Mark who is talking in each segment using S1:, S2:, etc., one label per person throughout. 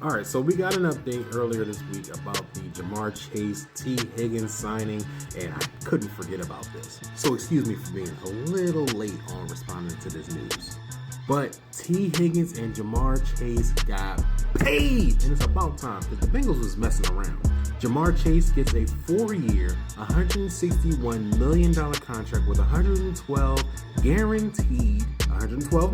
S1: All right, so we got an update earlier this week about the Jamar Chase T. Higgins signing, and I couldn't forget about this. So excuse me for being a little late on responding to this news. But T. Higgins and Jamar Chase got paid, and it's about time because the Bengals was messing around. Jamar Chase gets a 4-year, $161 million contract with 112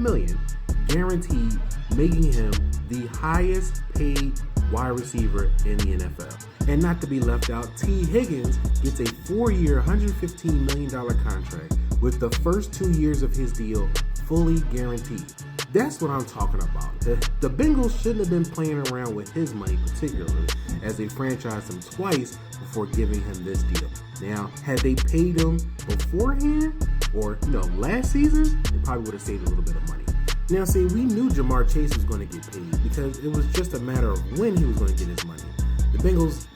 S1: million guaranteed, making him the highest paid wide receiver in the NFL. And not to be left out, T. Higgins gets a 4-year, $115 million contract with the first 2 years of his deal fully guaranteed. That's what I'm talking about. The Bengals shouldn't have been playing around with his money, particularly as they franchised him twice before giving him this deal. Now, had they paid him beforehand or last season, they probably would have saved a little bit of money. Now, see, we knew Jamar Chase was going to get paid because it was just a matter of when he was going to get his money. The Bengals,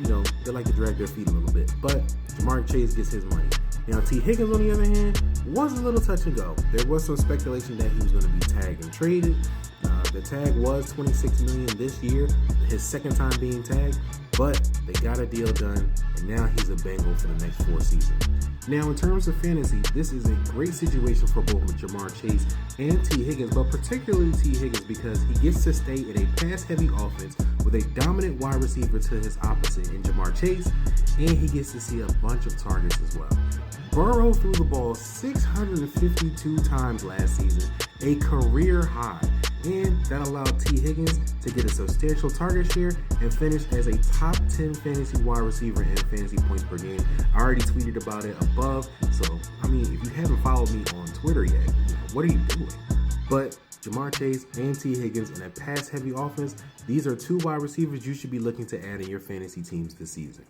S1: they like to drag their feet a little bit, but Jamar Chase gets his money. Now, T. Higgins, on the other hand, was a little touch and go. There was some speculation that he was going to be tagged and traded. The tag was $26 million this year, his second time being tagged, but they got a deal done, and now he's a Bengal for the next 4 seasons. Now, in terms of fantasy, this is a great situation for both Jamar Chase and T. Higgins, but particularly T. Higgins because he gets to stay in a pass-heavy offense with a dominant wide receiver to his opposite in Jamar Chase, and he gets to see a bunch of targets as well. Burrow threw the ball 652 times last season, a career high, and that allowed T. Higgins to get a substantial target share and finish as a top 10 fantasy wide receiver in fantasy points per game. I already tweeted about it above, so if you haven't followed me on Twitter yet, what are you doing? But Jamar Chase and T. Higgins in a pass-heavy offense, these are 2 wide receivers you should be looking to add in your fantasy teams this season.